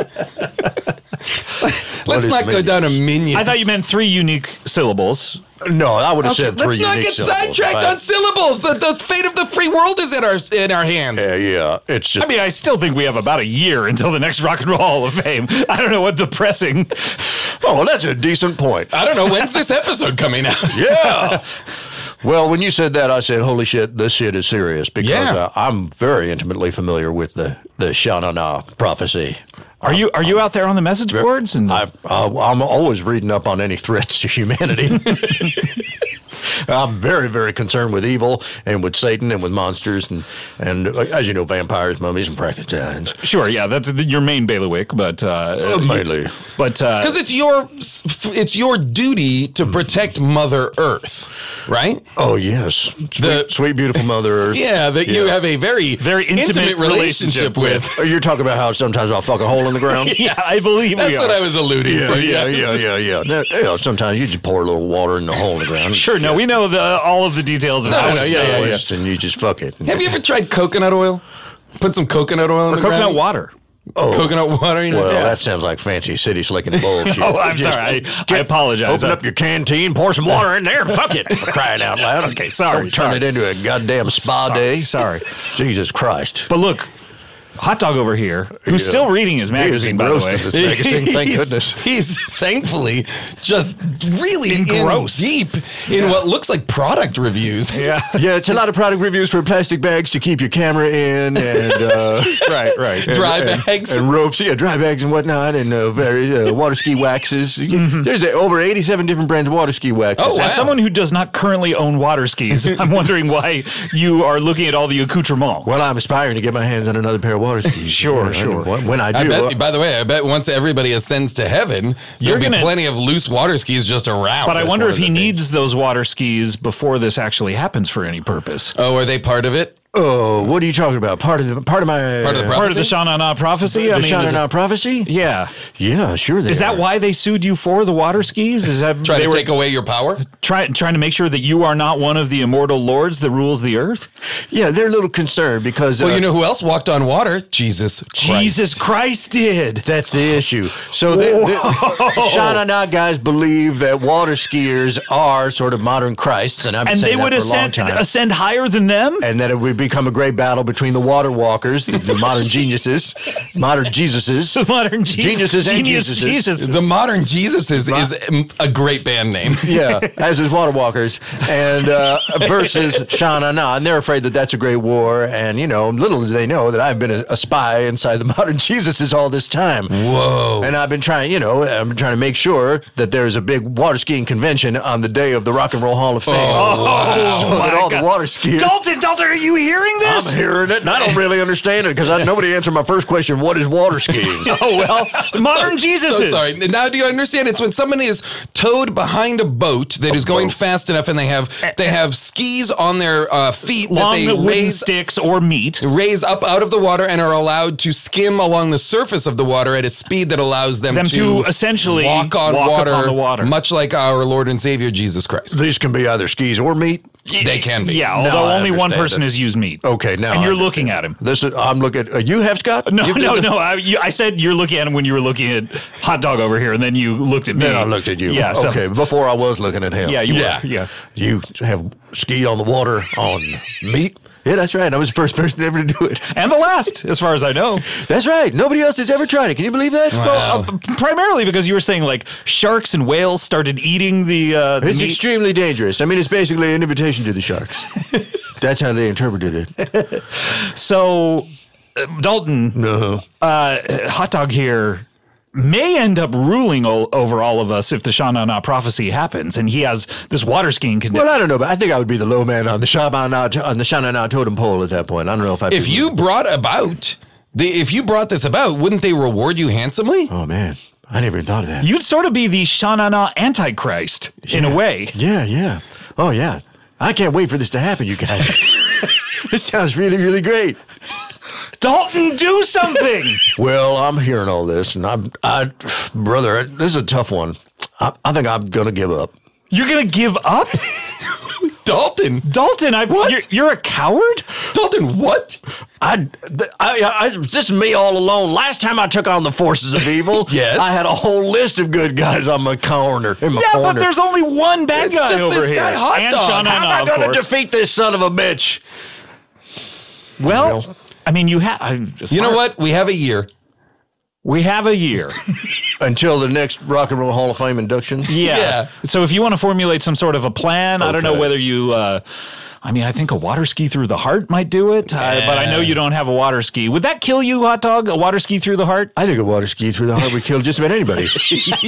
Let's is not go minions? down to minions. I thought you meant 3 unique syllables. No, I would have said 3 Let's not unique get syllables. sidetracked on syllables. The fate of the free world is in our hands. Yeah, it's just. I mean, I still think we have about a year until the next Rock and Roll Hall of Fame. I don't know what depressing. Oh, that's a decent point. I don't know, when's this episode coming out? Yeah. Well, when you said that, I said, "Holy shit, this shit is serious." Because Yeah. I'm very intimately familiar with the Sha Na Na prophecy. Are you out there on the message boards? And I'm always reading up on any threats to humanity. I'm very, very concerned with evil and with Satan and with monsters and as you know, vampires, mummies, and Frankensteins. sure, yeah, that's your main bailiwick, but Mainly. because It's your duty to protect Mother Earth, right? Oh yes, sweet, beautiful Mother Earth. Yeah, that you have a very intimate relationship with. Oh, you're talking about how sometimes I'll fuck a hole in the ground. yeah, I believe That's we what are. I was alluding to. Yeah. Now, sometimes you just pour a little water in the hole in the ground. Sure, no, we know all of the details of how no, it's yeah, done. Moist, and you just fuck it. Have you ever tried coconut oil? Put some coconut oil in the Coconut ground? water. Coconut water, you know? Well, Yeah. that sounds like fancy city slicking bullshit. Oh, I'm Just sorry. I apologize. Open up your canteen, pour some water in there, and fuck it. For crying out loud. Okay, sorry, Don't turn sorry. it into a goddamn spa day. Sorry. Jesus Christ. But look, Hotdog over here, who's Yeah. still reading his He is magazine, by the engrossed way. in this magazine, thank He's- goodness. He's thankfully just really Engrossed. deep in what looks like product reviews. Yeah. Yeah, it's a lot of product reviews for plastic bags to keep your camera in and right. Dry bags. and ropes, dry bags and whatnot, and various water ski waxes. There's over 87 different brands of water ski waxes. Oh, wow. As someone who does not currently own water skis, I'm wondering why you are looking at all the accoutrements. Well, I'm aspiring to get my hands on another pair of water skis. Sure, sure. When I I do, bet, by the way, I bet once everybody ascends to heaven, there'll be gonna- plenty of loose water skis just around. But I That's wonder one if of he the things. needs those water skis before this actually happens for any purpose. Oh, are they part of it? oh, what are you talking about? Part of my Part of the Part of the prophecy? Sha Na Na prophecy? the is Sha Na it- Na prophecy? Yeah. Yeah, sure. They Is that are. why they sued you for the water skis? Is that Trying they to were take away your power? trying to make sure that you are not one of the immortal lords that rules the earth? Yeah, they're a little concerned because Well, you know who else walked on water? Jesus Christ. Jesus Christ did. that's the issue. So the Sha Na Na guys believe that water skiers are sort of modern Christs, and I've been And saying they would that for a long time. ascend higher than them? And that it would become a great battle between the water walkers, the modern geniuses, modern Jesuses. Modern Geniuses and genius Jesuses. Jesus. The modern Jesus is a great band name. Yeah, as is water walkers, and versus Sha Na Na, and they're afraid that that's a great war. And you know, little do they know that I've been a spy inside the modern Jesuses all this time. Whoa. And I've been trying, I've been trying to make sure that there's a big water skiing convention on the day of the Rock and Roll Hall of Fame, so that all the water skiers. Dalton, are you hearing this? I'm hearing it, and I don't really understand it because nobody answered my first question. What is water skiing? Oh, well, modern Jesus So is. sorry. Now, do you understand? It's when someone is towed behind a boat that is going fast enough, and they have skis on their feet that Long they wooden raise sticks or meat. up out of the water and are allowed to skim along the surface of the water at a speed that allows them to essentially walk on walk upon the water. much like our Lord and Savior Jesus Christ. These can be either skis or meat. They can be. Yeah, No, although I only one understand person it. has used meat. Okay, now And I you're understand. looking at him. This is I'm looking at you have Scott. No, You've no, done no. I said you're looking at him when you were looking at Hot Dog over here, and then you looked at me. Then I looked at you. Yeah. So, Okay. Before I was looking at him. Yeah, you Yeah. were. Yeah. You have skied on the water on meat. Yeah, that's right. I was the first person ever to do it. And the last, as far as I know. That's right. Nobody else has ever tried it. Can you believe that? Wow. Well, primarily because you were saying like sharks and whales started eating the It's meat. extremely dangerous. I mean, it's basically an invitation to the sharks. That's how they interpreted it. So, Dalton, No. Hot Dog here may end up ruling over all of us if the Sha Na Na prophecy happens, and he has this water skiing condition. Well, I don't know, but I think I would be the low man on the Sha Na Na totem pole at that point. I don't know if I'd If you brought this about, wouldn't they reward you handsomely? Oh, man. I never even thought of that. You'd sort of be the Sha Na Na Antichrist in a way. Yeah, yeah. Oh, yeah. I can't wait for this to happen, you guys. This sounds really, really great. Dalton, do something! Well, I'm hearing all this, and brother, this is a tough one. I think I'm gonna give up. You're gonna give up? Dalton, What? You're a coward? Dalton, what? This is me all alone. Last time I took on the forces of evil, Yes. I had a whole list of good guys on my corner. Yeah, but there's only one bad It's guy just over this here. guy, Hot And Dog. Sha Na How am Na, I of gonna course. defeat this son of a bitch? Well, I mean, you have. You know what? We have a year. We have a year. Until the next Rock and Roll Hall of Fame induction. Yeah. Yeah. So if you want to formulate some sort of a plan, I don't know Okay. whether you. I mean, I think a water ski through the heart might do it, but I know you don't have a water ski. Would that kill you, Hot Dog? A water ski through the heart? I think a water ski through the heart would kill just about anybody.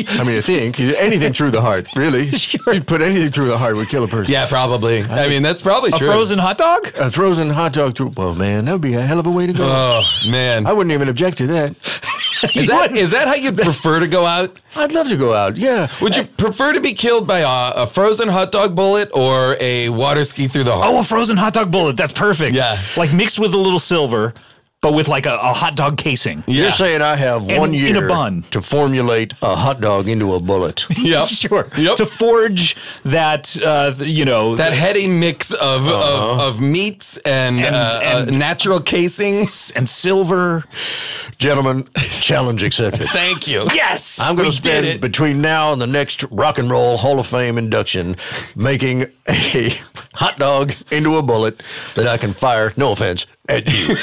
I mean, I think anything through the heart, really. Sure. You put anything through the heart would kill a person. Yeah, probably. I mean, that's probably A true. frozen hot dog? A frozen hot dog through. Well, man, that would be a hell of a way to go. Oh man, I wouldn't even object to that. is that how you'd prefer to go out? I'd love to go out. Yeah. Would you prefer to be killed by a frozen hot dog bullet or a water ski through the heart? Oh, a frozen hot dog bullet. That's perfect. Yeah. Like mixed with a little silver, but with like a hot dog casing. Yeah. You're saying I have And 1 year in a bun. to formulate a hot dog into a bullet. Yep. Sure. Yep. To forge that, That heady mix of meats and natural casings. and silver. Gentlemen, challenge accepted. Thank you. Yes. I'm going We to did spend it. between now and the next Rock and Roll Hall of Fame induction making a hot dog into a bullet that I can fire, no offense, at you.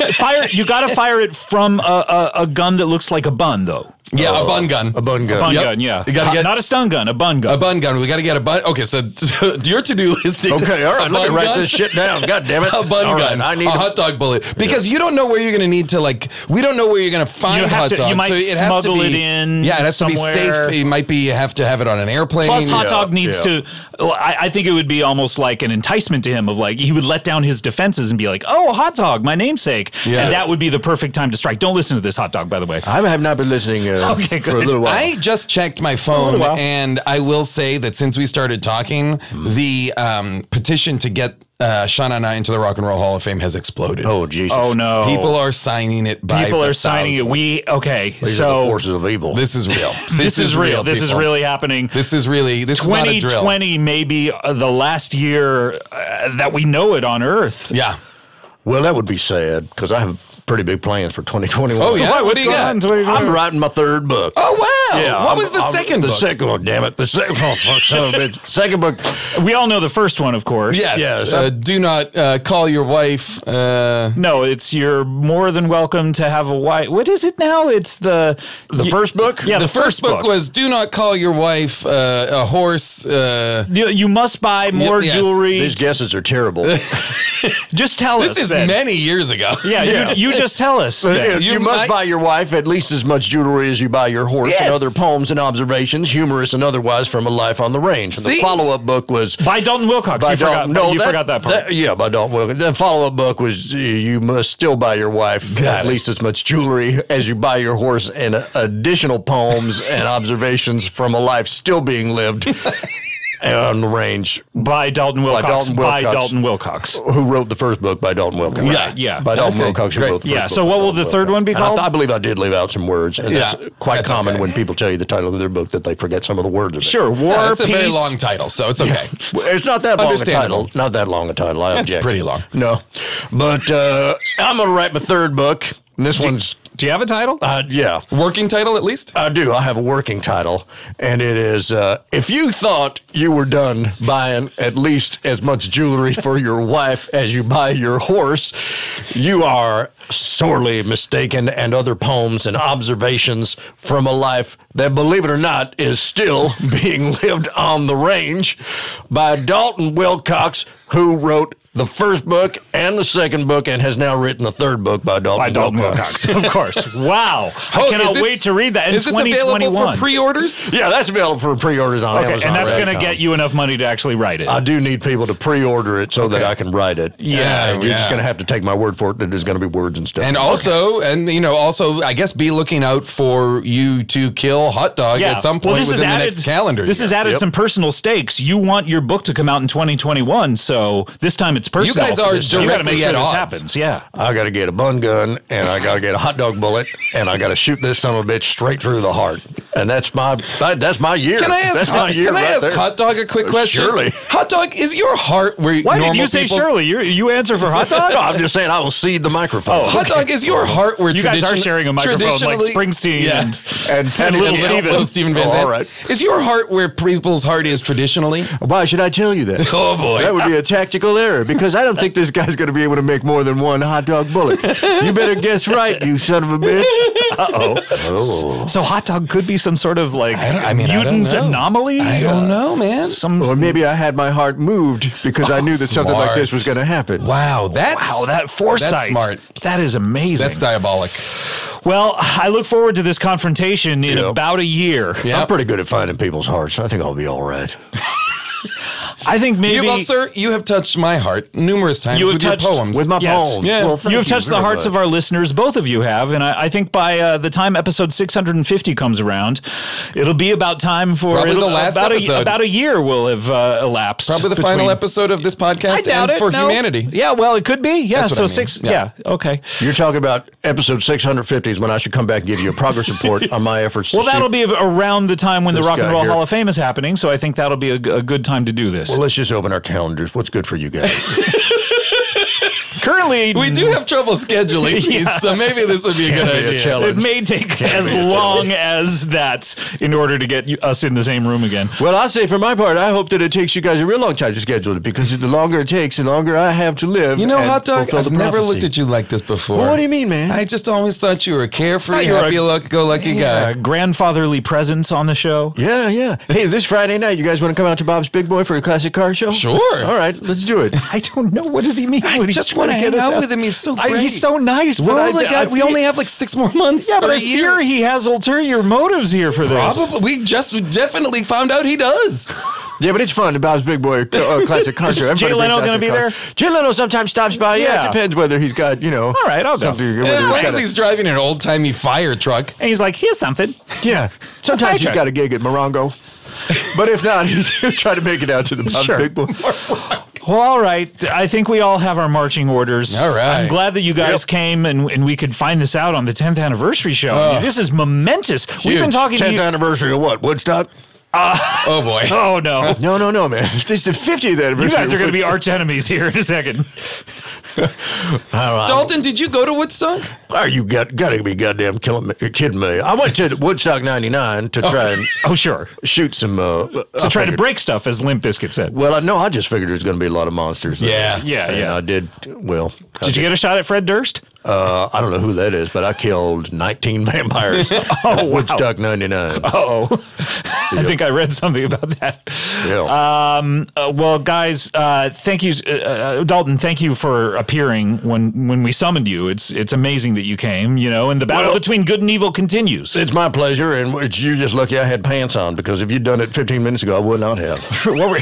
You got to fire it from a gun that looks like a bun, though. Yeah, a bun gun. A bun gun. Bun Yep. gun, yeah. You gotta get- not a stun gun, a bun gun. A bun gun. We got to get a bun. Okay, so your to-do list is Okay, all right, a let me bun write gun, this shit down. God damn it. a bun All right, gun, I need a to- hot dog bullet. Because you don't know where you're going to need to, we don't know where you're going to find You have hot to- dogs. you might so it has to smuggle be, it in Yeah, it has to somewhere. be safe. It might be you have to have it on an airplane. Plus, hot Yeah, dog needs yeah. to. I think it would be almost like an enticement to him of like he would let down his defenses and be like, "Oh, a hot dog, my namesake," Yeah. and that would be the perfect time to strike. Don't listen to this, Hot Dog, by the way. I have not been listening Okay, for a good. little while. I just checked my phone, while. and I will say that since we started talking, the petition to get Sha Na Na into the Rock and Roll Hall of Fame has exploded. Oh, Jesus. Oh no, People are signing it by People the are signing it. thousands. These are the So forces of evil. This is real. this is real. This is people. really happening. This is really. This is not a drill. 2020 may be the last year that we know it on Earth. Yeah. Well, that would be sad because I have pretty big plans for 2021. Oh, yeah? What What's do you going got? on? What are you doing? I'm writing my third book. Oh wow. What I'm- was the I'm- second The book? second one, damn it. The second, oh, fuck, son of a bitch. Second book. We all know the first one, of course. Yes. Yes. Do not call your wife. No, it's you're more than welcome to have a wife. What is it now? It's the first book? Yeah, The first book was "Do not call your wife a horse." You must buy more yes. jewelry. These guesses are terrible. Just tell us. This is then. many years ago. Yeah, Yeah. You just tell us. then. You must might- buy your wife at least as much jewelry as you buy your horse Yes. and other poems and observations, humorous and otherwise, from a life on the range. And the See? follow-up book was By Dalton Wilcox. by You forgot, Dalton. you forgot that part. Yeah, by Dalton Wilcox. The follow-up book was you must still buy your wife at it. least as much jewelry as you buy your horse and additional poems and observations from a life still being lived on the range. By Dalton Wilcox. Dalton By Wilcox. Dalton Wilcox. Who wrote the first book by Dalton Wilcox? Yeah, yeah. By Dalton Okay, Wilcox, who great. wrote the first Yeah, book so by what will Dalton the third Wilcox. one be And called? I believe I did leave out some words, and that's Yeah, quite that's common okay. when people tell you the title of their book that they forget some of the words of it. Sure, War, Yeah, it's a Peace. very long title, so it's okay. Well, it's not that long a Understandable. title. Not that long a title. I That's object. pretty long. No, but I'm gonna write my third book. And this one's Do you have a title? Yeah. Working title, at least? I do. I have a working title, and it is, if you thought you were done buying at least as much jewelry for your wife as you buy your horse, you are sorely mistaken, and other poems and observations from a life that, believe it or not, is still being lived on the range by Dalton Wilcox, who wrote the first book and the second book, and has now written the third book by Dalton Wilcox. Of course. Wow. I cannot wait to read that in 2021. Is this available for pre-orders? Yeah, that's available for pre-orders on Amazon. And that's going to get you enough money to actually write it. I do need people to pre-order it so that I can write it. Yeah, you're just going to have to take my word for it that there's going to be words and stuff. And also, I guess be looking out for you to kill Hotdog at some point within the next calendar. This has added some personal stakes. You want your book to come out in 2021, so this time it's personal. You guys are directly at odds. Happens. Yeah. I got to get a bun gun, and I got to get a hot dog bullet, and I got to shoot this son of a bitch straight through the heart. And that's my year. Can I ask Hot Dog a quick question? Surely. Hot Dog, is your heart where Why normal did you say surely? You answer for Hot Dog? No, I'm just saying I will cede the microphone. Hot Dog, is your heart where you guys are sharing a microphone like Springsteen and Little Steven. Little Steven Van Zandt. All right. Is your heart where people's heart is traditionally? Why should I tell you that? Oh, boy. That would be a tactical error, because I don't think this guy's going to be able to make more than one hot dog bullet. You better guess right, you son of a bitch. Uh-oh. So Hot Dog could be some sort of mutant anomaly? I don't know, man. Or maybe I had my heart moved because I knew that something like this was going to happen. Wow, that foresight. That's smart. That is amazing. That's diabolic. Well, I look forward to this confrontation in about a year. Yeah, I'm pretty good at finding people's hearts. I think I'll be all right. I think maybe... sir, you have touched my heart numerous times with your poems. With my poems. Yeah. Well, you have touched the hearts of our listeners. Both of you have. And I think by the time episode 650 comes around, it'll be about time for... Probably the last episode. About a year will have elapsed. Probably the final episode of this podcast and for humanity. Yeah, well, it could be. Yeah, so okay. You're talking about episode 650 is when I should come back and give you a progress report on my efforts. Well, that'll be around the time when the Rock and Roll Hall of Fame is happening, so I think that'll be a good time to do this. Well, let's just open our calendars. What's good for you guys? Currently, we do have trouble scheduling these, so maybe this would be a good idea. It may take as long as that in order to get us in the same room again. Well, I'll say for my part, I hope that it takes you guys a real long time to schedule it, because the longer it takes, the longer I have to live. You know, Hot Dog, I've never looked at you like this before. Well, what do you mean, man? I just always thought you were a carefree, happy-go-lucky guy. Grandfatherly presence on the show. Yeah. Hey, this Friday night, you guys want to come out to Bob's Big Boy for a classic car show? Sure. All right, let's do it. I don't know. What does he mean? I just want to hang out with him. He's so great. He's so nice. We only have like 6 more months. Yeah, but I fear he has ulterior motives here for this. Probably. We just definitely found out he does. Yeah, but it's fun. The Bob's Big Boy classic car show. Jay Leno going to be there? Jay Leno sometimes stops by. Yeah, it depends whether he's got, All right, I'll go. As long as he's driving an old-timey fire truck. And he's like, here's something. Yeah. Sometimes he's got a gig at Morongo. But if not, he'll try to make it out to the Bob's Big Boy. Well, all right. I think we all have our marching orders. All right. I'm glad that you guys came and we could find this out on the 10th anniversary show. I mean, this is momentous. Huge. We've been talking 10th anniversary of what? Woodstock? Oh, boy. Oh, no. No, man. This is the 50th anniversary. You guys are going to be arch enemies here in a second. Dalton, did you go to Woodstock? Are you got to be goddamn kidding me? I went to Woodstock 99 to try and shoot some to try to break stuff, as Limp Bizkit said. Well, I just figured there was going to be a lot of monsters. Yeah. And I did. Well, did you get a shot at Fred Durst? I don't know who that is, but I killed 19 vampires at Woodstock 99. I think I read something about that. Yeah. Well, guys, thank you, Dalton. Thank you for appearing when we summoned you. It's amazing that you came. And the battle between good and evil continues. It's my pleasure, and you're just lucky I had pants on, because if you'd done it 15 minutes ago, I would not have. What were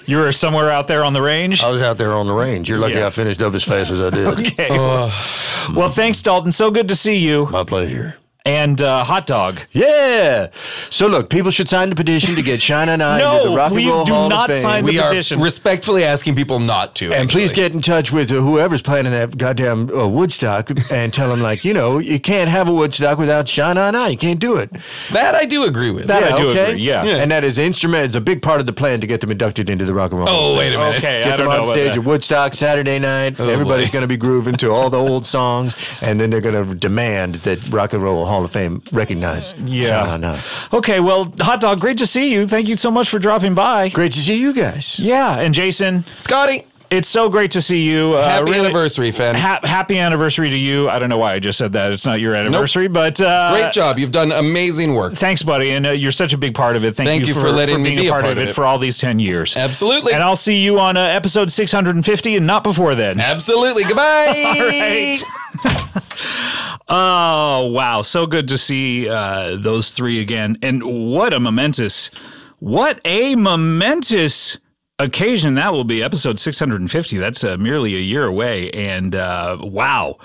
you were somewhere out there on the range? I was out there on the range. You're lucky I finished up as fast as I did. Okay. Well, thanks, Dalton. So good to see you. My pleasure. and Hotdog. Yeah. So look, people should sign the petition to get Shine On Eye into the Rock and please Roll do Hall not of Fame. sign the We petition. are respectfully asking people not to. And please get in touch with whoever's planning that goddamn Woodstock and tell them, like, you can't have a Woodstock without Shine On Eye. You can't do it. That I do agree with. That I do agree, yeah. And that is instrument. It's a big part of the plan to get them inducted into the Rock and Roll Hall of Oh, Fame. wait a minute. Okay, I Get don't them know on about stage that. at Woodstock Saturday night. Everybody's boy. going to be grooving to all the old songs, and then they're going to demand that Rock and Roll Hall of Fame recognize Shine On Eye. Okay, well, Hot Dog, great to see you. Thank you so much for dropping by. Great to see you guys. Yeah, and Jason, Scotty, it's so great to see you. happy anniversary, fan. Happy anniversary to you. I don't know why I just said that. It's not your anniversary, but Great job. You've done amazing work. thanks, buddy, and you're such a big part of it. Thank you for letting me being be a part of it for all these 10 years. Absolutely. And I'll see you on episode 650 and not before then. Absolutely. Goodbye. All right. Oh, wow. So good to see those three again. And what a momentous occasion that will be. Episode 650. That's merely a year away. And wow.